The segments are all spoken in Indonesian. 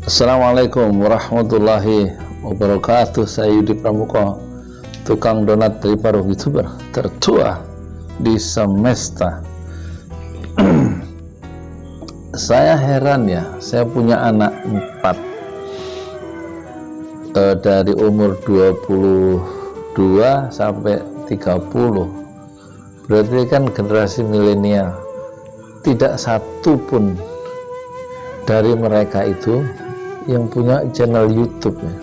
Assalamualaikum warahmatullahi wabarakatuh. Saya Yudi Pramuko, tukang donat dari para YouTuber tertua di semesta. Saya heran ya, saya punya anak 4 dari umur 22 sampai 30. Berarti kan generasi milenial. Tidak satu pun dari mereka itu yang punya channel YouTube ya.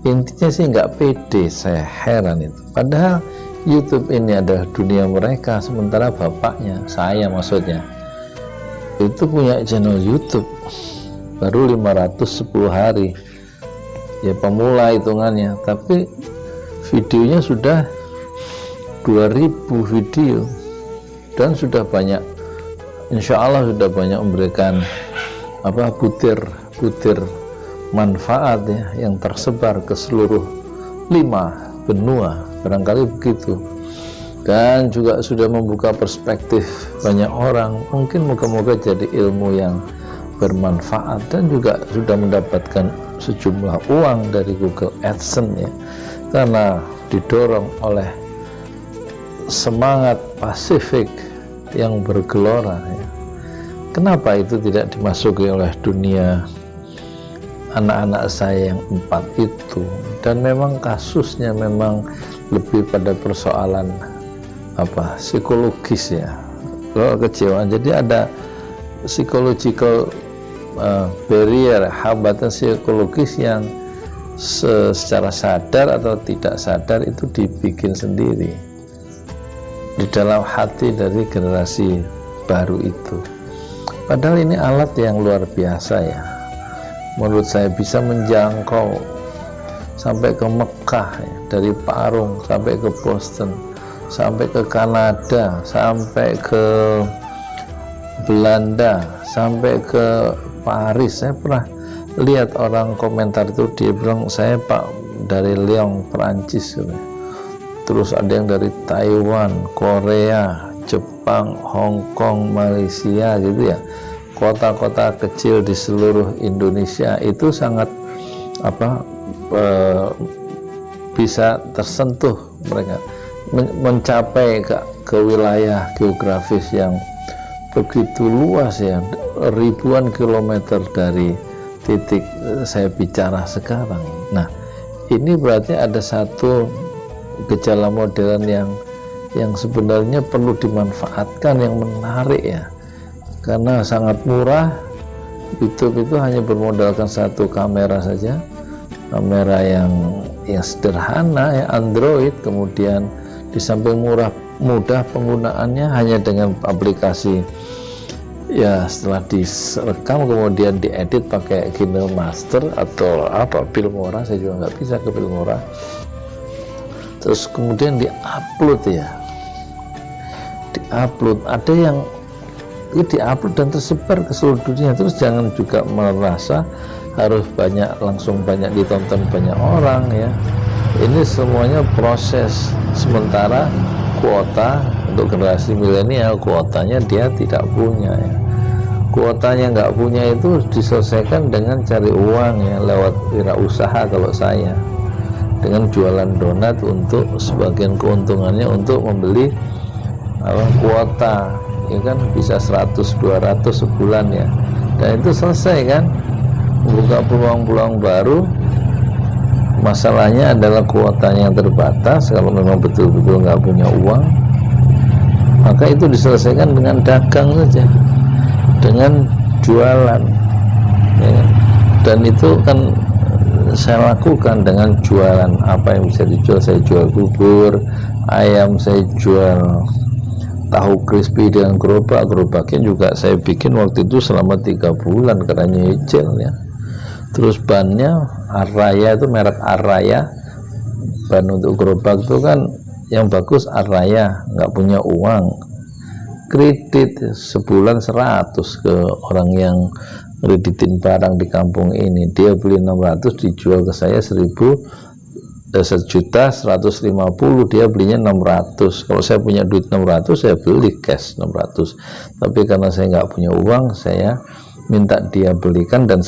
Intinya sih nggak pede. Saya heran itu, padahal YouTube ini adalah dunia mereka, sementara bapaknya, saya maksudnya, itu punya channel YouTube baru 510 hari ya, pemula hitungannya, tapi videonya sudah 2000 video dan sudah banyak, insya Allah sudah banyak memberikan butir manfaat ya, yang tersebar ke seluruh 5 benua, barangkali begitu, dan juga sudah membuka perspektif banyak orang. Mungkin moga-moga jadi ilmu yang bermanfaat, dan juga sudah mendapatkan sejumlah uang dari Google AdSense ya, karena didorong oleh semangat Pasifik yang bergelora ya. Kenapa itu tidak dimasuki oleh dunia anak-anak saya yang 4 itu? Dan memang kasusnya memang lebih pada persoalan psikologis ya, kekecewaan. Jadi ada psychological barrier, hambatan psikologis yang secara sadar atau tidak sadar itu dibikin sendiri di dalam hati dari generasi baru itu. Padahal ini alat yang luar biasa ya, menurut saya bisa menjangkau sampai ke Mekah ya, dari Parung sampai ke Boston, sampai ke Kanada, sampai ke Belanda, sampai ke Paris. Saya pernah lihat orang komentar itu, dia bilang, saya Pak dari Lyon, Perancis gitu. Terus ada yang dari Taiwan, Korea, Jepang, Hong Kong, Malaysia gitu ya. Kota-kota kecil di seluruh Indonesia itu sangat bisa tersentuh mereka, mencapai ke wilayah geografis yang begitu luas ya, ribuan kilometer dari titik saya bicara sekarang. Nah, ini berarti ada satu gejala modern yang sebenarnya perlu dimanfaatkan, yang menarik ya, karena sangat murah. YouTube itu hanya bermodalkan satu kamera saja, kamera yang sederhana ya, Android. Kemudian di samping mudah penggunaannya, hanya dengan aplikasi ya, setelah direkam kemudian diedit pakai KineMaster atau Filmora. Saya juga nggak bisa ke Filmora. Terus kemudian diupload ya, ada yang diupload dan tersebar ke seluruh dunia. Terus jangan juga merasa harus langsung banyak ditonton banyak orang ya. Ini semuanya proses, sementara kuota untuk generasi milenial, kuotanya dia tidak punya ya. Kuotanya nggak punya itu diselesaikan dengan cari uang ya, lewat wirausaha. Kalau saya dengan jualan donat, untuk sebagian keuntungannya untuk membeli kuota ya kan, bisa 100-200 sebulan ya, dan itu selesai kan, membuka peluang-peluang baru. Masalahnya adalah kuotanya yang terbatas. Kalau memang betul-betul nggak punya uang, maka itu diselesaikan dengan dagang saja, dengan jualan ya. Dan itu kan saya lakukan dengan jualan apa yang bisa dijual. Saya jual bubur ayam, saya jual tahu crispy dengan gerobaknya juga saya bikin waktu itu selama 3 bulan karena nyicil ya. Terus bannya Araya, itu merek Araya, ban untuk gerobak itu kan yang bagus Araya. Nggak punya uang, kredit sebulan 100 ke orang yang kreditin barang di kampung ini. Dia beli 600, dijual ke saya 1.150.000, dia belinya 600. Kalau saya punya duit 600, saya beli cash 600. Tapi karena saya nggak punya uang, saya minta dia belikan dan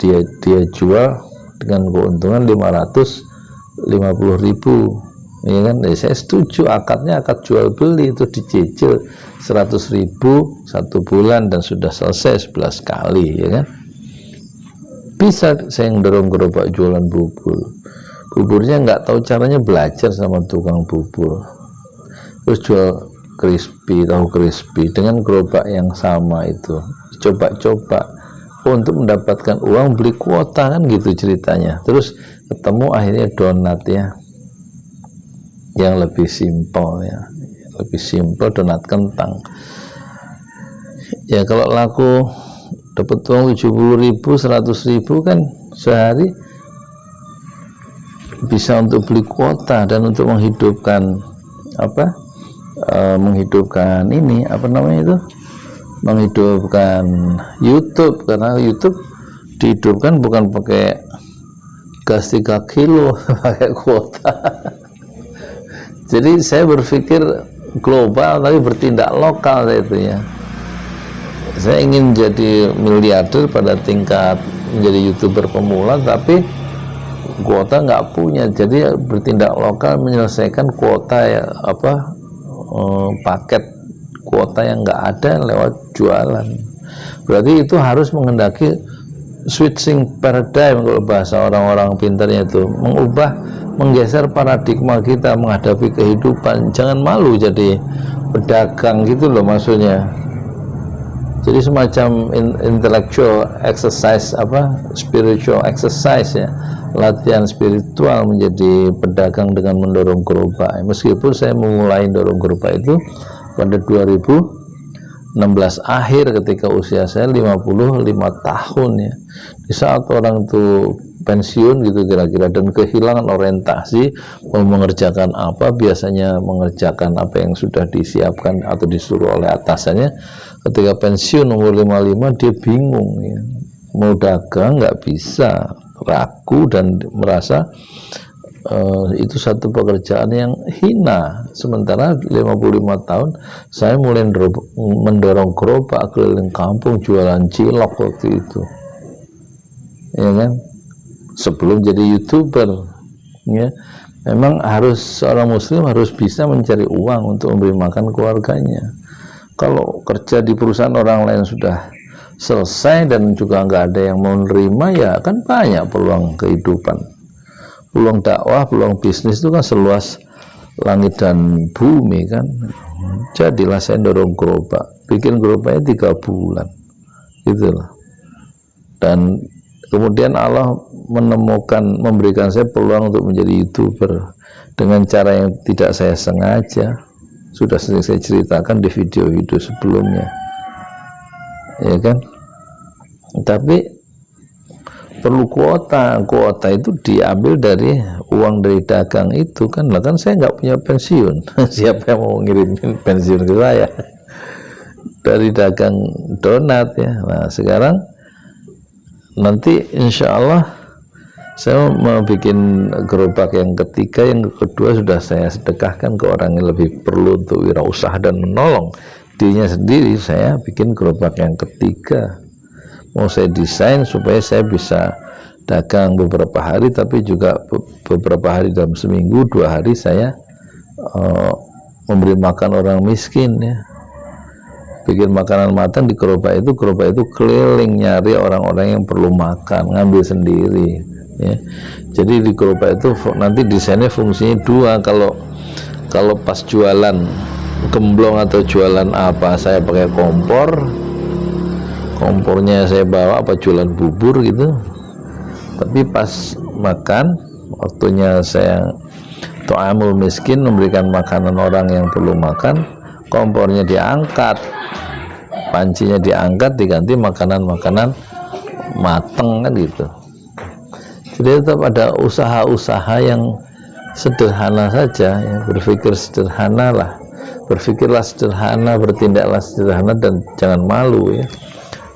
dia jual dengan keuntungan 550.000, ya kan? Saya setuju, akadnya akad jual beli, itu dicicil 100.000 1 bulan dan sudah selesai 11 kali, ya kan? Bisa saya yang dorong gerobak jualan buburnya nggak tahu caranya, belajar sama tukang bubur, terus jual tahu crispy dengan gerobak yang sama itu, coba-coba untuk mendapatkan uang beli kuota, kan gitu ceritanya. Terus ketemu akhirnya donat ya, yang lebih simpel ya, lebih simpel, donat kentang ya. Kalau laku dapat uang 70.000 100.000 kan sehari bisa untuk beli kuota dan untuk menghidupkan menghidupkan ini menghidupkan YouTube, karena YouTube dihidupkan bukan pakai gas 3 kilo pakai kuota. Jadi saya berpikir global tapi bertindak lokal itu ya. Saya ingin jadi miliarder pada tingkat menjadi YouTuber pemula, tapi kuota nggak punya, jadi bertindak lokal menyelesaikan kuota ya, paket kuota yang nggak ada lewat jualan. Berarti itu harus menghendaki switching paradigm, kalau bahasa orang-orang pintarnya itu menggeser paradigma kita menghadapi kehidupan. Jangan malu jadi pedagang gitu loh maksudnya. Jadi semacam intellectual exercise, spiritual exercise ya, latihan spiritual menjadi pedagang dengan mendorong gerobak. Meskipun saya memulai dorong gerobak itu pada 2016 akhir, ketika usia saya 55 tahun ya, di saat orang itu pensiun gitu kira-kira, dan kehilangan orientasi mau mengerjakan apa, biasanya mengerjakan apa yang sudah disiapkan atau disuruh oleh atasannya. Ketika pensiun umur 55 dia bingung ya, mau dagang nggak bisa, ragu dan merasa itu satu pekerjaan yang hina. Sementara 55 tahun saya mulai mendorong gerobak keliling kampung jualan cilok waktu itu, ya kan, sebelum jadi YouTuber ya. Memang seorang muslim harus bisa mencari uang untuk memberi makan keluarganya. Kalau kerja di perusahaan orang lain sudah selesai dan juga nggak ada yang mau menerima, ya kan banyak peluang kehidupan, peluang dakwah, peluang bisnis itu kan seluas langit dan bumi kan. Jadilah saya dorong gerobak, bikin gerobaknya 3 bulan gitulah, dan kemudian Allah memberikan saya peluang untuk menjadi YouTuber dengan cara yang tidak saya sengaja. Sudah sering saya ceritakan di video-video sebelumnya, ya kan. Tapi perlu kuota itu diambil dari uang dari dagang itu kan. Lah kan saya nggak punya pensiun. Siapa yang mau ngirimin pensiun ke saya dari dagang donat ya. Nah sekarang nanti insya Allah saya mau bikin gerobak yang ketiga, yang kedua sudah saya sedekahkan ke orang yang lebih perlu untuk wirausaha dan menolong dirinya sendiri. Saya bikin gerobak yang ketiga, mau saya desain supaya saya bisa dagang beberapa hari, tapi juga beberapa hari dalam seminggu, 2 hari saya memberi makan orang miskin ya. Bikin makanan matang di gerobak itu keliling nyari orang-orang yang perlu makan, ngambil sendiri ya. Jadi di gerobak itu nanti desainnya fungsinya 2. Kalau pas jualan gemblong atau jualan apa, saya pakai kompornya saya bawa, apa jualan bubur gitu. Tapi pas makan, waktunya saya ta'amul miskin, memberikan makanan orang yang perlu makan, kompornya diangkat, pancinya diangkat, diganti makanan-makanan mateng kan gitu. Jadi tetap ada usaha-usaha yang sederhana saja ya. Berpikir sederhana lah, berpikirlah sederhana, bertindaklah sederhana, dan jangan malu ya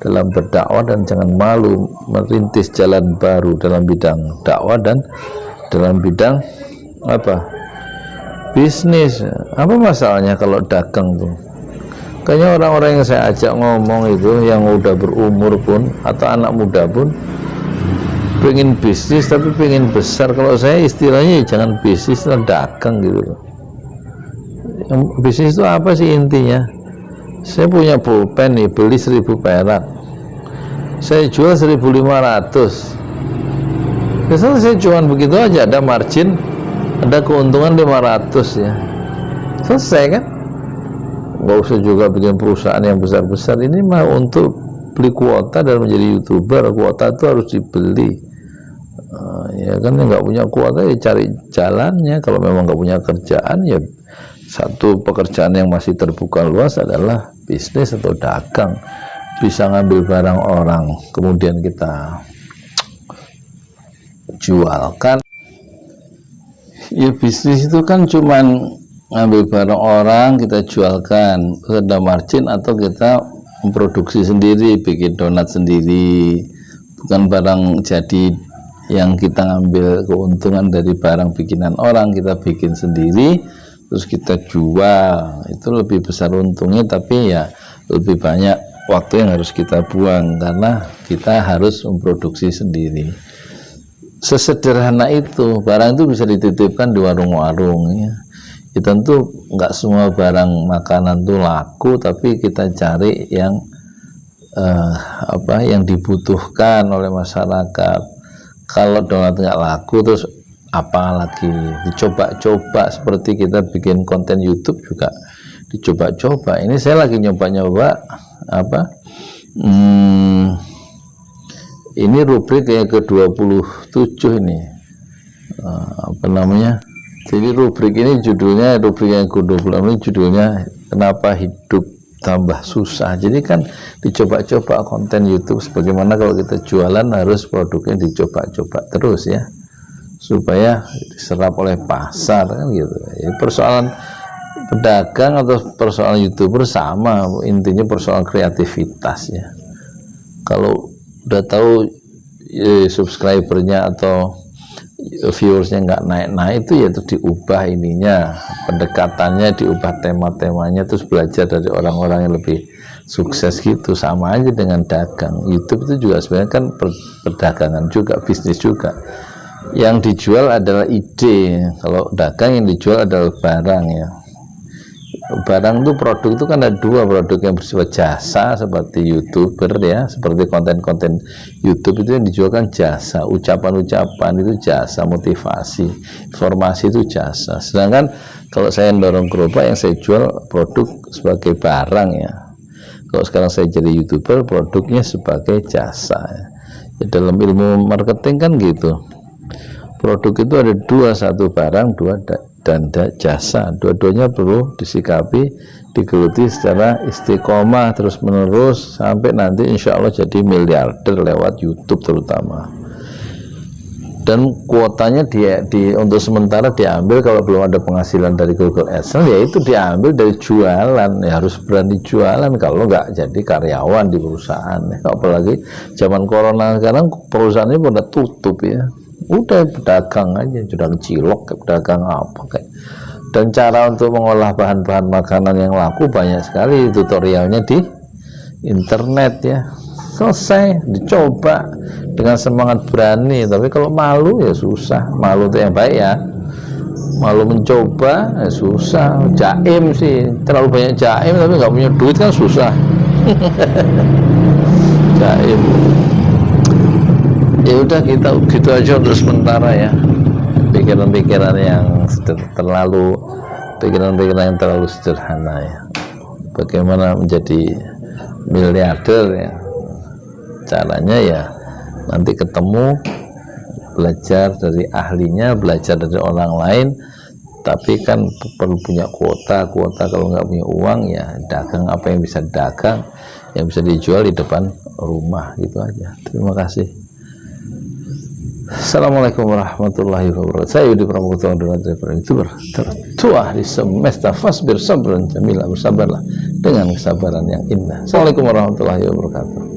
dalam berdakwah, dan jangan malu merintis jalan baru dalam bidang dakwah dan dalam bidang bisnis. Apa masalahnya kalau dagang tuh? Kayaknya orang-orang yang saya ajak ngomong itu yang udah berumur pun atau anak muda pun pengen bisnis tapi pengen besar. Kalau saya istilahnya jangan bisnis, dagang gitu. Yang bisnis itu apa sih intinya? Saya punya pulpen nih, beli 1.000 perak, saya jual 1.500. Biasanya saya cuma begitu aja, ada margin, ada keuntungan 500 ya, selesai kan? Nggak usah juga bikin perusahaan yang besar-besar. Ini mah untuk beli kuota dan menjadi YouTuber, kuota itu harus dibeli. Ya kan, yang nggak punya kuota ya cari jalannya. Kalau memang nggak punya kerjaan ya satu pekerjaan yang masih terbuka luas adalah bisnis atau dagang. Bisa ngambil barang orang kemudian kita jualkan. Ya bisnis itu kan cuman ngambil barang orang kita jualkan, ada margin, atau kita memproduksi sendiri, bikin donat sendiri, bukan barang jadi yang kita ngambil keuntungan dari barang bikinan orang, kita bikin sendiri terus kita jual. Itu lebih besar untungnya, tapi ya lebih banyak waktu yang harus kita buang karena kita harus memproduksi sendiri. Sesederhana itu, barang itu bisa dititipkan di warung-warung ya. Ya tentu nggak semua barang makanan itu laku, tapi kita cari yang yang dibutuhkan oleh masyarakat. Kalau donat nggak laku, terus apa lagi? Dicoba-coba, seperti kita bikin konten YouTube juga dicoba-coba. Ini saya lagi nyoba-nyoba ini rubrik yang ke-27 ini, jadi rubrik ini judulnya, rubrik yang ke-26 ini judulnya kenapa hidup tambah susah. Jadi kan dicoba-coba konten YouTube, sebagaimana kalau kita jualan harus produknya dicoba-coba terus ya, supaya diserap oleh pasar kan gitu. Ya, persoalan pedagang atau persoalan YouTuber sama, intinya persoalan kreativitas ya. Kalau udah tahu subscribernya atau viewersnya nggak naik-naik, itu ya terus diubah ininya, pendekatannya diubah, tema-temanya, terus belajar dari orang-orang yang lebih sukses gitu. Sama aja dengan dagang. YouTube itu juga sebenarnya kan perdagangan juga, bisnis juga. Yang dijual adalah ide, kalau dagang yang dijual adalah barang ya. Barang itu, produk itu kan ada dua, produk yang bersifat jasa seperti YouTuber ya, seperti konten-konten YouTube itu yang dijual kan jasa, ucapan-ucapan itu jasa, motivasi, informasi itu jasa. Sedangkan kalau saya dorong gerobak, yang saya jual produk sebagai barang ya. Kalau sekarang saya jadi YouTuber, produknya sebagai jasa ya. Dalam ilmu marketing kan gitu, produk itu ada dua, satu barang, dua dan jasa. Dua-duanya perlu disikapi, digeluti secara istiqomah terus menerus sampai nanti insya Allah jadi miliarder lewat YouTube terutama. Dan kuotanya untuk sementara diambil, kalau belum ada penghasilan dari Google AdSense ya itu diambil dari jualan ya, harus berani jualan, kalau nggak jadi karyawan di perusahaan ya. Apalagi zaman corona sekarang perusahaannya pada tutup ya, udah pedagang aja, pedagang cilok, pedagang apa kayak. Dan cara untuk mengolah bahan-bahan makanan yang laku banyak sekali, tutorialnya di internet ya. Selesai, dicoba dengan semangat berani. Tapi kalau malu ya susah. Malu itu yang baik ya, malu mencoba ya susah. Jaim sih, terlalu banyak jaim tapi nggak punya duit kan susah. Jaim. Ya udah, kita gitu aja untuk sementara ya. Pikiran-pikiran yang terlalu sederhana ya. Bagaimana menjadi miliarder ya, caranya ya nanti ketemu, belajar dari ahlinya, belajar dari orang lain. Tapi kan perlu punya kuota kalau nggak punya uang ya dagang apa yang bisa dagang, yang bisa dijual di depan rumah, gitu aja. Terima kasih. Assalamualaikum warahmatullahi wabarakatuh. Saya Yudi Pramuto, YouTuber tertua di semesta. Fasbir sabran jamila, bersabarlah dengan kesabaran yang indah. Assalamualaikum warahmatullahi wabarakatuh.